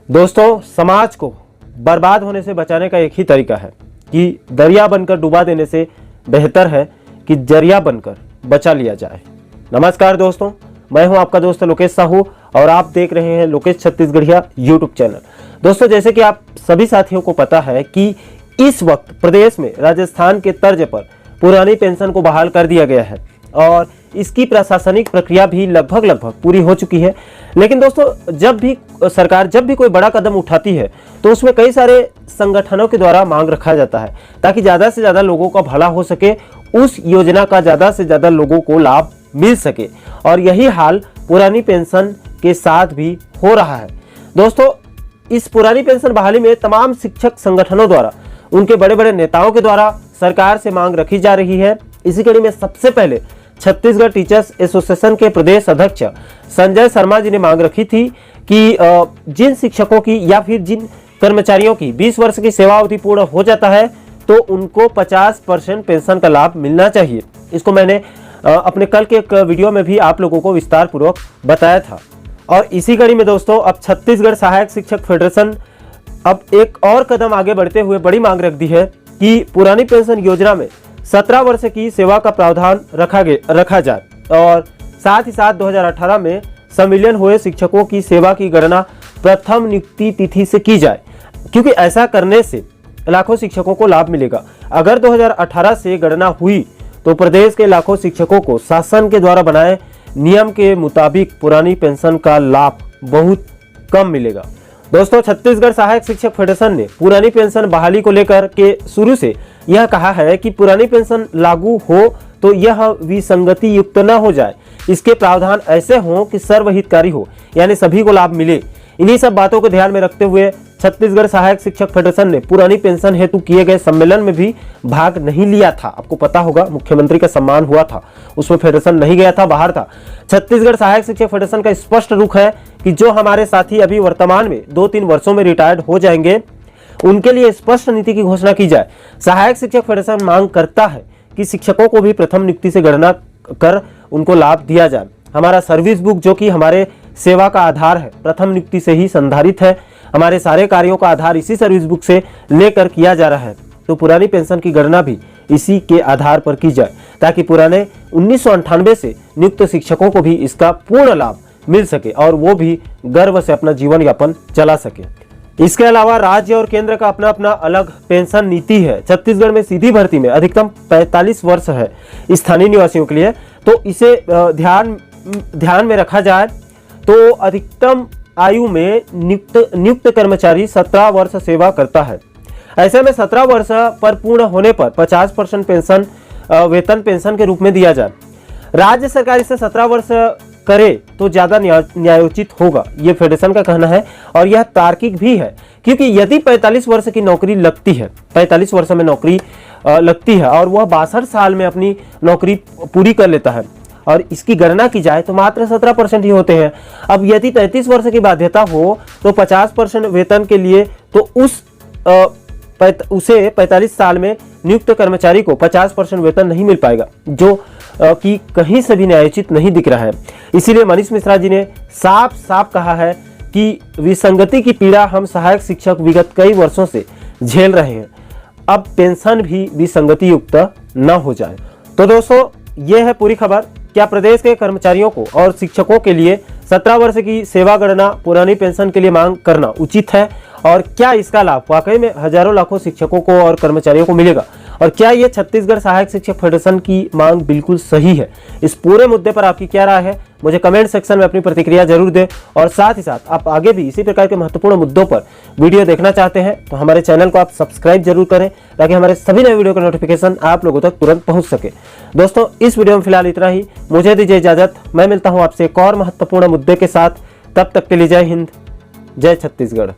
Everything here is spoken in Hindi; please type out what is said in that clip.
दोस्तों, समाज को बर्बाद होने से बचाने का एक ही तरीका है कि दरिया बनकर डुबा देने से बेहतर है कि जरिया बनकर बचा लिया जाए। नमस्कार दोस्तों, मैं हूं आपका दोस्त लोकेश साहू और आप देख रहे हैं लोकेश छत्तीसगढ़िया यूट्यूब चैनल। दोस्तों, जैसे कि आप सभी साथियों को पता है कि इस वक्त प्रदेश में राजस्थान के तर्ज पर पुरानी पेंशन को बहाल कर दिया गया है और इसकी प्रशासनिक प्रक्रिया भी लगभग पूरी हो चुकी है। लेकिन दोस्तों, जब भी सरकार कोई बड़ा कदम उठाती है तो उसमें कई सारे संगठनों के द्वारा मांग रखा जाता है ताकि ज़्यादा से ज़्यादा लोगों का भला हो सके, उस योजना का ज़्यादा से ज़्यादा लोगों को लाभ मिल सके। और यही हाल पुरानी पेंशन के साथ भी हो रहा है। दोस्तों, इस पुरानी पेंशन बहाली में तमाम शिक्षक संगठनों द्वारा, उनके बड़े बड़े नेताओं के द्वारा सरकार से मांग रखी जा रही है। इसी कड़ी में सबसे पहले छत्तीसगढ़ टीचर्स एसोसिएशन के प्रदेश अध्यक्ष संजय शर्मा जी ने मांग रखी थी कि जिन शिक्षकों की या फिर जिन कर्मचारियों की 20 वर्ष की सेवा अवधि पूर्ण हो जाता है तो उनको 50% पेंशन का लाभ मिलना चाहिए। इसको मैंने अपने कल के एक वीडियो में भी आप लोगों को विस्तार पूर्वक बताया था। और इसी कड़ी में दोस्तों, अब छत्तीसगढ़ सहायक शिक्षक फेडरेशन अब एक और कदम आगे बढ़ते हुए बड़ी मांग रख दी है कि पुरानी पेंशन योजना में 17 वर्ष की सेवा का प्रावधान रखा जाए और साथ ही साथ 2018 में संविलियन हुए शिक्षकों की सेवा की गणना प्रथम नियुक्ति तिथि से की जाए, क्योंकि ऐसा करने से लाखों शिक्षकों को लाभ मिलेगा। अगर 2018 से गणना हुई तो प्रदेश के लाखों शिक्षकों को शासन के द्वारा बनाए नियम के मुताबिक पुरानी पेंशन का लाभ बहुत कम मिलेगा। दोस्तों, छत्तीसगढ़ सहायक शिक्षक फेडरेशन ने पुरानी पेंशन बहाली को लेकर के शुरू से यह कहा है कि पुरानी पेंशन लागू हो तो यह विसंगति युक्त न हो जाए, इसके प्रावधान ऐसे हों कि सर्वहितकारी हो, यानी सभी को लाभ मिले। इन्हीं सब बातों को ध्यान में रखते हुए छत्तीसगढ़ सहायक शिक्षक फेडरेशन ने पुरानी पेंशन हेतु किए गए सम्मेलन में भी भाग नहीं लिया था। आपको पता होगा, मुख्यमंत्री का सम्मान हुआ था, उसमें फेडरेशन नहीं गया था, बाहर था। छत्तीसगढ़ सहायक शिक्षक फेडरेशन का स्पष्ट रुख है कि जो हमारे साथी अभी वर्तमान में 2-3 वर्षों में रिटायर्ड हो जाएंगे, उनके लिए स्पष्ट नीति की घोषणा की जाए। सहायक शिक्षक फेडरेशन मांग करता है कि शिक्षकों को भी प्रथम नियुक्ति से गणना कर उनको लाभ दिया जाए। हमारा सर्विस बुक, जो कि हमारे सेवा का आधार है, प्रथम नियुक्ति से ही संधारित है। हमारे सारे कार्यों का आधार इसी सर्विस बुक से लेकर किया जा रहा है, तो पुरानी पेंशन की गणना भी इसी के आधार पर की जाए ताकि पुराने 1998 से नियुक्त शिक्षकों को भी इसका पूर्ण लाभ मिल सके और वो भी गर्व से अपना जीवन यापन चला सके। इसके अलावा राज्य और केंद्र का अपना अपना अलग पेंशन नीति है। छत्तीसगढ़ में सीधी भर्ती में अधिकतम 45 वर्ष है स्थानीय निवासियों के लिए, तो इसे ध्यान में रखा जाए तो अधिकतम आयु में नियुक्त कर्मचारी 17 वर्ष सेवा करता है। ऐसे में 17 वर्ष पर पूर्ण होने पर 50% पेंशन वेतन पेंशन के रूप में दिया जाए। राज्य सरकार इसे 17 वर्ष करे तो ज्यादा न्यायोचित होगा, ये फेडरेशन का कहना है। और यह तार्किक भी है, क्योंकि यदि 45 वर्ष की नौकरी लगती है, 45 वर्ष में नौकरी लगती है और वह 62 साल में अपनी नौकरी पूरी कर लेता है और इसकी गणना की जाए तो मात्र 17% ही होते हैं। अब यदि 33 वर्ष की बाध्यता हो तो 50% वेतन के लिए तो उसे 45 साल में नियुक्त कर्मचारी को 50% वेतन नहीं मिल पाएगा, जो कि कहीं से भी न्यायोचित नहीं दिख रहा है। इसीलिए मनीष मिश्रा जी ने साफ कहा है कि विसंगति की पीड़ा हम सहायक शिक्षक विगत कई वर्षों से झेल रहे हैं, अब पेंशन भी विसंगति युक्त न हो जाए। तो दोस्तों, ये है पूरी खबर। क्या प्रदेश के कर्मचारियों को और शिक्षकों के लिए 17 वर्ष की सेवा गणना पुरानी पेंशन के लिए मांग करना उचित है और क्या इसका लाभ वाकई में हजारों लाखों शिक्षकों को और कर्मचारियों को मिलेगा और क्या ये छत्तीसगढ़ सहायक शिक्षक फेडरेशन की मांग बिल्कुल सही है? इस पूरे मुद्दे पर आपकी क्या राय है? मुझे कमेंट सेक्शन में अपनी प्रतिक्रिया जरूर दें और साथ ही साथ आप आगे भी इसी प्रकार के महत्वपूर्ण मुद्दों पर वीडियो देखना चाहते हैं तो हमारे चैनल को आप सब्सक्राइब जरूर करें ताकि हमारे सभी नए वीडियो का नोटिफिकेशन आप लोगों तक तुरंत पहुंच सके। दोस्तों, इस वीडियो में फिलहाल इतना ही। मुझे दीजिए इजाजत। मैं मिलता हूं आपसे एक और महत्वपूर्ण मुद्दे के साथ। तब तक के लिए जय हिंद, जय छत्तीसगढ़।